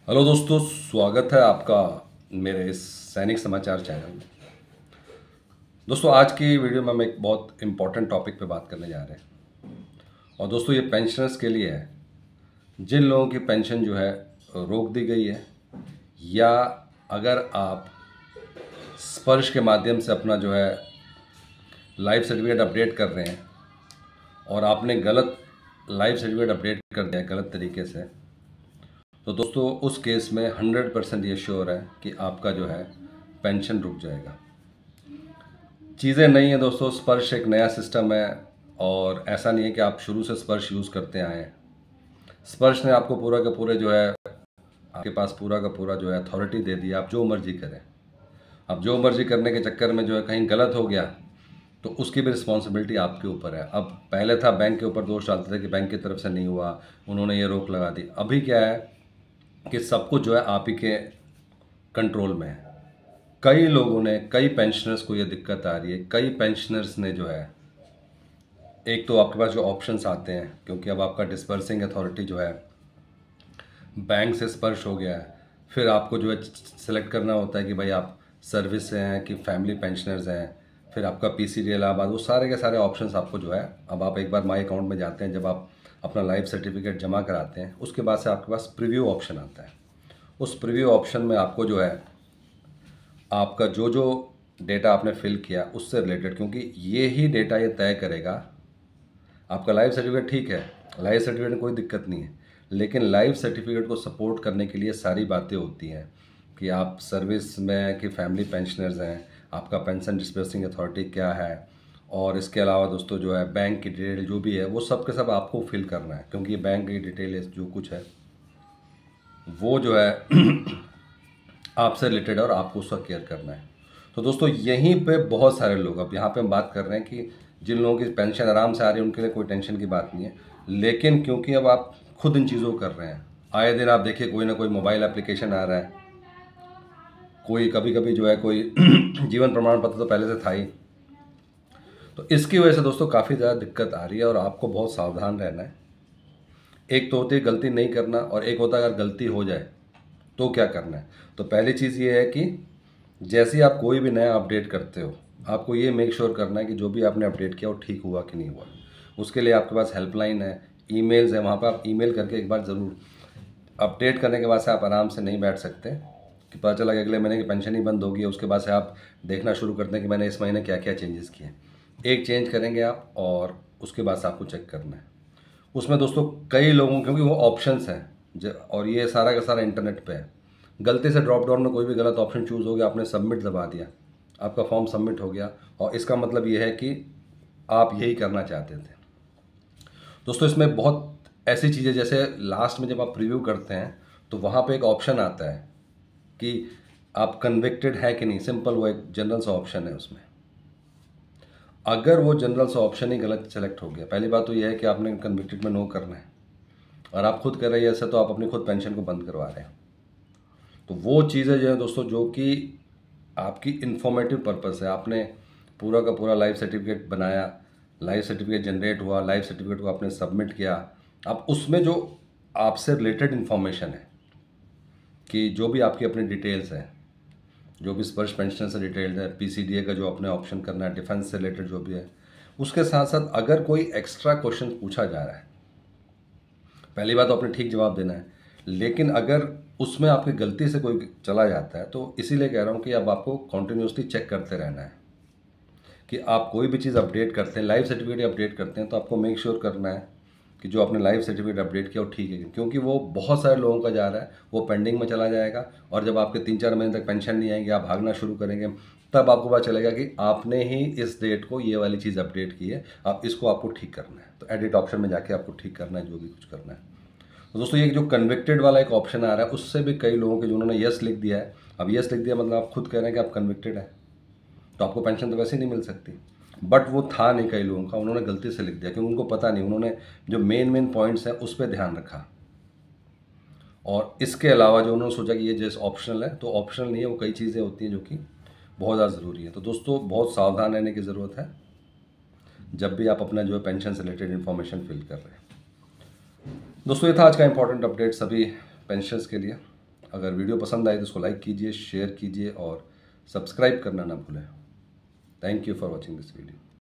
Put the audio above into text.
Hello दोस्तों, स्वागत है आपका मेरे इस सैनिक समाचार चैनल में। दोस्तों, आज की वीडियो में हम एक बहुत इम्पोर्टेंट टॉपिक पे बात करने जा रहे हैं। और दोस्तों, ये पेंशनर्स के लिए है जिन लोगों की पेंशन जो है रोक दी गई है, या अगर आप स्पर्श के माध्यम से अपना जो है लाइफ सर्टिफिकेट अपडेट कर रहे हैं और आपने गलत लाइफ सर्टिफिकेट अपडेट कर दिया है गलत तरीके से, तो दोस्तों उस केस में 100% ये श्योर है कि आपका जो है पेंशन रुक जाएगा। चीज़ें नहीं है दोस्तों, स्पर्श एक नया सिस्टम है और ऐसा नहीं है कि आप शुरू से स्पर्श यूज़ करते आए हैं। स्पर्श ने आपको पूरा का पूरे जो है आपके पास पूरा का पूरा जो है अथॉरिटी दे दी, आप जो मर्जी करें। अब जो मर्जी करने के चक्कर में जो है कहीं गलत हो गया तो उसकी भी रिस्पॉन्सिबिलिटी आपके ऊपर है। अब पहले था बैंक के ऊपर दोष डालते थे कि बैंक की तरफ से नहीं हुआ, उन्होंने ये रोक लगा दी। अभी क्या है कि सब कुछ जो है आप ही के कंट्रोल में है। कई लोगों ने, कई पेंशनर्स को ये दिक्कत आ रही है। कई पेंशनर्स ने जो है, एक तो आपके पास जो ऑप्शंस आते हैं, क्योंकि अब आपका डिस्पर्सिंग अथॉरिटी जो है बैंक से स्पर्श हो गया है, फिर आपको जो है सेलेक्ट करना होता है कि भाई आप सर्विस से हैं कि फैमिली पेंशनर्स हैं, फिर आपका पीसीडी इलाहाबाद, वो सारे के सारे ऑप्शंस आपको जो है, अब आप एक बार माई अकाउंट में जाते हैं, जब आप अपना लाइफ सर्टिफिकेट जमा कराते हैं, उसके बाद से आपके पास प्रीव्यू ऑप्शन आता है। उस प्रीव्यू ऑप्शन में आपको जो है आपका जो जो डेटा आपने फिल किया उससे रिलेटेड, क्योंकि ये ही डेटा ये तय करेगा। आपका लाइफ सर्टिफिकेट ठीक है, लाइफ सर्टिफिकेट में कोई दिक्कत नहीं है, लेकिन लाइफ सर्टिफिकेट को सपोर्ट करने के लिए सारी बातें होती हैं कि आप सर्विस में कि फैमिली पेंशनर्स हैं, आपका पेंशन डिस्बर्सिंग अथॉरिटी क्या है, और इसके अलावा दोस्तों जो है बैंक की डिटेल जो भी है वो सब के सब आपको फिल करना है, क्योंकि बैंक की डिटेल जो कुछ है वो जो है आपसे रिलेटेड है और आपको उसका केयर करना है। तो दोस्तों यहीं पे बहुत सारे लोग, अब यहाँ पे हम बात कर रहे हैं कि जिन लोगों की पेंशन आराम से आ रही है उनके लिए कोई टेंशन की बात नहीं है, लेकिन क्योंकि अब आप खुद इन चीज़ों को कर रहे हैं, आए दिन आप देखिए कोई ना कोई मोबाइल एप्लीकेशन आ रहा है, कोई कभी कभी जो है कोई जीवन प्रमाण पत्र तो पहले से था ही। तो इसकी वजह से दोस्तों काफ़ी ज़्यादा दिक्कत आ रही है और आपको बहुत सावधान रहना है। एक तो होती है गलती नहीं करना, और एक होता है अगर गलती हो जाए तो क्या करना है। तो पहली चीज़ ये है कि जैसे ही आप कोई भी नया अपडेट करते हो, आपको ये मेक श्योर करना है कि जो भी आपने अपडेट किया वो ठीक हुआ कि नहीं हुआ। उसके लिए आपके पास हेल्पलाइन है, ईमेल्स है, वहाँ पर आप ईमेल करके एक बार ज़रूर, अपडेट करने के बाद से आप आराम से नहीं बैठ सकते कि पता चला कि अगले महीने की पेंशन ही बंद होगी, उसके बाद से आप देखना शुरू करते हैं कि मैंने इस महीने क्या क्या चेंजेस किए। एक चेंज करेंगे आप और उसके बाद से आपको चेक करना है। उसमें दोस्तों कई लोगों, क्योंकि वो ऑप्शंस हैं और ये सारा का सारा इंटरनेट पे है, गलती से ड्रॉप डाउन में कोई भी गलत ऑप्शन चूज़ हो गया, आपने सबमिट दबा दिया, आपका फॉर्म सबमिट हो गया, और इसका मतलब ये है कि आप यही करना चाहते थे। दोस्तों इसमें बहुत ऐसी चीज़ें, जैसे लास्ट में जब आप प्रीव्यू करते हैं तो वहाँ पे एक ऑप्शन आता है कि आप कन्विक्टेड है कि नहीं, सिंपल, वो एक जनरल सा ऑप्शन है। उसमें अगर वो जनरल सा ऑप्शन ही गलत सेलेक्ट हो गया, पहली बात तो यह है कि आपने कन्विक्टेड में नो करना है, और आप खुद कर रहे हैं ऐसा, तो आप अपनी खुद पेंशन को बंद करवा रहे हैं। तो वो चीज़ें जो है दोस्तों, जो कि आपकी इन्फॉर्मेटिव पर्पस है, आपने पूरा का पूरा लाइफ सर्टिफिकेट बनाया, लाइफ सर्टिफिकेट जनरेट हुआ, लाइफ सर्टिफिकेट को आपने सबमिट किया, अब उसमें जो आपसे रिलेटेड इन्फॉर्मेशन है कि जो भी आपकी अपनी डिटेल्स हैं, जो भी स्पर्श पेंशन से डिटेल्ड है, पीसीडीए का जो अपने ऑप्शन करना है, डिफेंस से रिलेटेड जो भी है, उसके साथ साथ अगर कोई एक्स्ट्रा क्वेश्चन पूछा जा रहा है, पहली बात तो आपने ठीक जवाब देना है, लेकिन अगर उसमें आपकी गलती से कोई चला जाता है, तो इसीलिए कह रहा हूँ कि अब आपको कॉन्टिन्यूसली चेक करते रहना है कि आप कोई भी चीज़ अपडेट करते हैं, लाइफ सर्टिफिकेट अपडेट करते हैं, तो आपको मेक श्योर करना है कि जो आपने लाइफ सर्टिफिकेट अपडेट किया वो ठीक है, क्योंकि वो बहुत सारे लोगों का जा रहा है, वो पेंडिंग में चला जाएगा, और जब आपके 3-4 महीने तक पेंशन नहीं आएगी, आप भागना शुरू करेंगे, तब आपको पता चलेगा कि आपने ही इस डेट को ये वाली चीज़ अपडेट की है, अब इसको आपको ठीक करना है। तो एडिट ऑप्शन में जाके आपको ठीक करना है जो भी कुछ करना है। तो दोस्तों ये जो कन्विक्टेड वाला एक ऑप्शन आ रहा है, उससे भी कई लोगों के, जिन्होंने यस लिख दिया है, अब यस लिख दिया मतलब आप खुद कह रहे हैं कि आप कन्विक्टेड है, तो आपको पेंशन तो वैसे ही नहीं मिल सकती। बट वो था नहीं कई लोगों का, उन्होंने गलती से लिख दिया क्योंकि उनको पता नहीं, उन्होंने जो मेन पॉइंट्स हैं उस पर ध्यान रखा, और इसके अलावा जो उन्होंने सोचा कि ये जैसे ऑप्शनल है, तो ऑप्शनल नहीं है, वो कई चीज़ें होती हैं जो कि बहुत ज़्यादा ज़रूरी है। तो दोस्तों बहुत सावधान रहने की ज़रूरत है जब भी आप अपना जो है पेंशन से रिलेटेड इन्फॉर्मेशन फिल कर रहे हैं। दोस्तों ये था आज का इंपॉर्टेंट अपडेट सभी पेंशनर्स के लिए। अगर वीडियो पसंद आए तो उसको लाइक कीजिए, शेयर कीजिए और सब्सक्राइब करना ना भूलें। Thank you for watching this video.